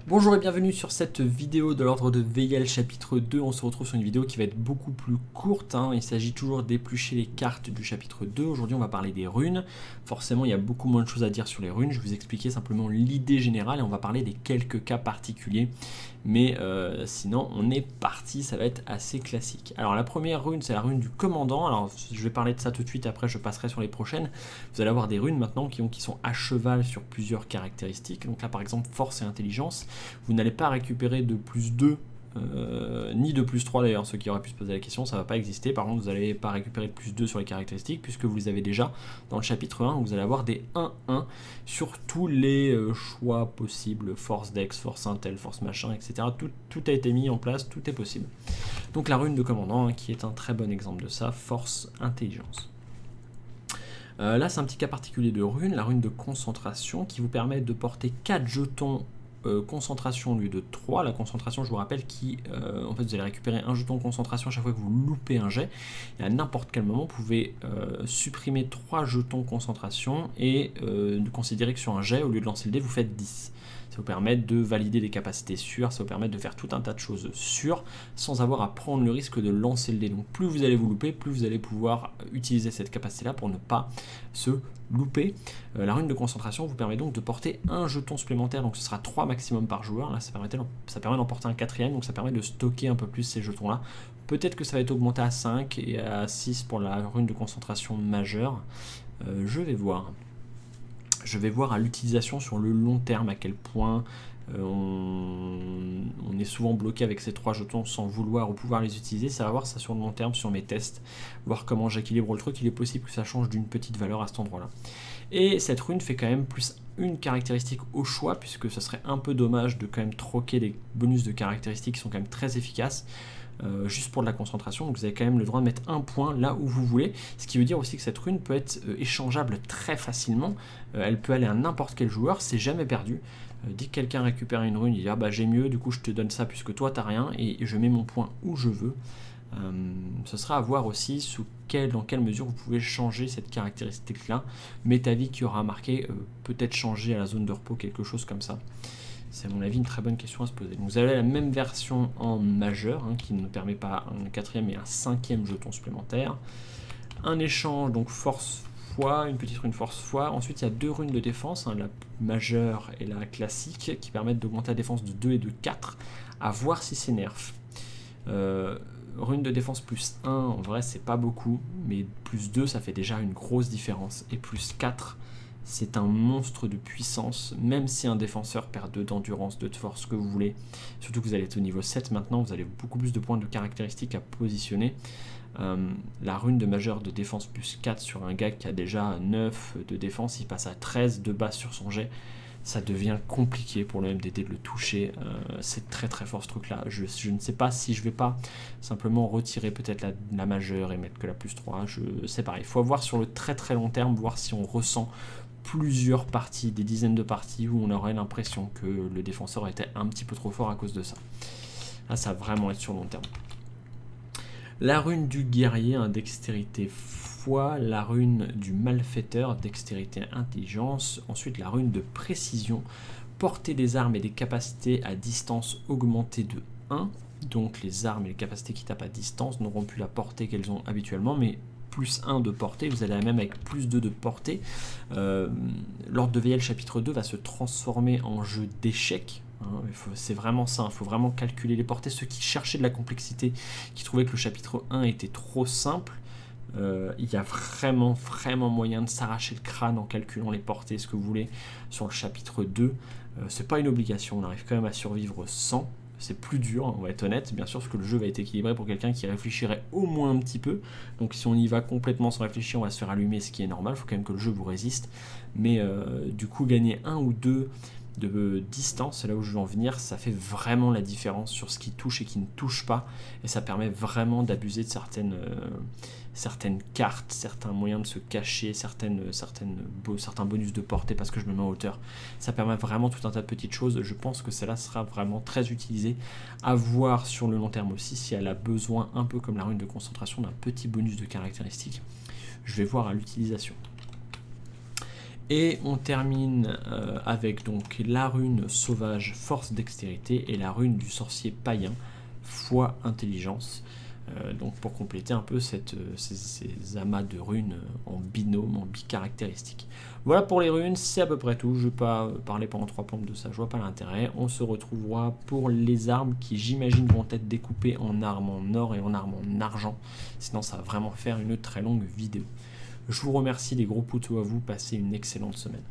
Bonjour et bienvenue sur cette vidéo de l'ordre de VL chapitre 2. On se retrouve sur une vidéo qui va être beaucoup plus courte. Il s'agit toujours d'éplucher les cartes du chapitre 2. Aujourd'hui on va parler des runes. Forcément il y a beaucoup moins de choses à dire sur les runes. Je vais vous expliquer simplement l'idée générale et on va parler des quelques cas particuliers. Mais sinon on est parti, ça va être assez classique. Alors la première rune c'est la rune du commandant. Alors je vais parler de ça tout de suite, après je passerai sur les prochaines. Vous allez avoir des runes maintenant qui sont à cheval sur plusieurs caractéristiques. Donc là par exemple force et intelligence. Vous n'allez pas récupérer de plus 2, ni de plus 3 d'ailleurs, ceux qui auraient pu se poser la question, ça ne va pas exister. Par contre, vous n'allez pas récupérer de plus 2 sur les caractéristiques, puisque vous les avez déjà dans le chapitre 1, où vous allez avoir des 1-1 sur tous les choix possibles, force dex, force intel, force machin, etc. Tout a été mis en place, tout est possible. Donc la rune de commandant, qui est un très bon exemple de ça, force intelligence. Là, c'est un petit cas particulier de rune, la rune de concentration, qui vous permet de porter 4 jetons concentration au lieu de 3. La concentration, je vous rappelle, en fait, vous allez récupérer un jeton de concentration à chaque fois que vous loupez un jet. Et à n'importe quel moment, vous pouvez supprimer 3 jetons concentration et considérer que sur un jet, au lieu de lancer le dé, vous faites 10. Ça vous permet de valider des capacités sûres, ça vous permet de faire tout un tas de choses sûres sans avoir à prendre le risque de lancer le dé. Donc plus vous allez vous louper, plus vous allez pouvoir utiliser cette capacité-là pour ne pas se louper. La rune de concentration vous permet donc de porter un jeton supplémentaire, donc ce sera 3 maximum par joueur. Là, ça permet d'en porter un 4ème, donc ça permet de stocker un peu plus ces jetons-là. Peut-être que ça va être augmenté à 5 et à 6 pour la rune de concentration majeure. Je vais voir. Je vais voir à l'utilisation sur le long terme à quel point on est souvent bloqué avec ces 3 jetons sans vouloir ou pouvoir les utiliser. Ça va voir ça sur le long terme, sur mes tests, voir comment j'équilibre le truc. Il est possible que ça change d'une petite valeur à cet endroit-là. Et cette rune fait quand même plus une caractéristique au choix, puisque ça serait un peu dommage de quand même troquer les bonus de caractéristiques qui sont quand même très efficaces. Juste pour de la concentration, donc vous avez quand même le droit de mettre un point là où vous voulez, ce qui veut dire aussi que cette rune peut être échangeable très facilement. Elle peut aller à n'importe quel joueur, c'est jamais perdu. Dès que quelqu'un récupère une rune, il dit ah bah j'ai mieux, du coup je te donne ça puisque toi t'as rien, et je mets mon point où je veux. Ce sera à voir aussi dans quelle mesure vous pouvez changer cette caractéristique là. Metavi qui aura marqué peut-être changer à la zone de repos, quelque chose comme ça. C'est à mon avis une très bonne question à se poser. Donc vous avez la même version en majeur, qui ne permet pas un 4ème et un 5ème jeton supplémentaire. Un échange, donc force foi, une petite rune force foi. Ensuite il y a 2 runes de défense, la majeure et la classique, qui permettent d'augmenter la défense de 2 et de 4, à voir si c'est nerf. Rune de défense plus 1, en vrai c'est pas beaucoup, mais plus 2 ça fait déjà une grosse différence. Et plus 4, c'est un monstre de puissance, même si un défenseur perd 2 d'endurance, 2 de force, ce que vous voulez. Surtout que vous allez être au niveau 7 maintenant, vous avez beaucoup plus de points de caractéristiques à positionner. La rune de majeur de défense plus 4 sur un gars qui a déjà 9 de défense, il passe à 13 de base sur son jet. Ça devient compliqué pour le MDT de le toucher. C'est très très fort ce truc là. Je ne sais pas si je vais pas simplement retirer peut-être la majeure et mettre que la plus 3. C'est pareil, il faut voir sur le très très long terme, voir si on ressent plusieurs parties, des dizaines de parties où on aurait l'impression que le défenseur était un petit peu trop fort à cause de ça. Là ça va vraiment être sur long terme. La rune du guerrier, dextérité foi, la rune du malfaiteur, dextérité intelligence, ensuite la rune de précision, portée des armes et des capacités à distance augmentée de 1, donc les armes et les capacités qui tapent à distance n'auront plus la portée qu'elles ont habituellement, mais plus 1 de portée, vous allez la même avec plus 2 de portée. L'ordre de VL chapitre 2 va se transformer en jeu d'échecs. C'est vraiment ça, il faut vraiment calculer les portées. Ceux qui cherchaient de la complexité, qui trouvaient que le chapitre 1 était trop simple, il y a vraiment moyen de s'arracher le crâne en calculant les portées, ce que vous voulez, sur le chapitre 2. C'est pas une obligation, on arrive quand même à survivre sans. C'est plus dur, on va être honnête, bien sûr, parce que le jeu va être équilibré pour quelqu'un qui réfléchirait au moins un petit peu. Donc si on y va complètement sans réfléchir, on va se faire allumer, ce qui est normal, il faut quand même que le jeu vous résiste. Mais du coup, gagner 1 ou 2 de distance, c'est là où je veux en venir, ça fait vraiment la différence sur ce qui touche et qui ne touche pas, et ça permet vraiment d'abuser de certaines cartes, certains moyens de se cacher, certains bonus de portée parce que je me mets en hauteur. Ça permet vraiment tout un tas de petites choses. Je pense que celle-là sera vraiment très utilisée, à voir sur le long terme aussi si elle a besoin, un peu comme la rune de concentration, d'un petit bonus de caractéristiques. Je vais voir à l'utilisation. Et on termine avec donc la rune sauvage force dextérité et la rune du sorcier païen foi intelligence. Donc pour compléter un peu ces amas de runes en binôme, en bicaractéristiques. Voilà pour les runes, c'est à peu près tout. Je ne vais pas parler pendant 3 plombes de ça, je vois pas l'intérêt. On se retrouvera pour les armes qui j'imagine vont être découpées en armes en or et en armes en argent. Sinon ça va vraiment faire une très longue vidéo. Je vous remercie, les gros poutous à vous, passez une excellente semaine.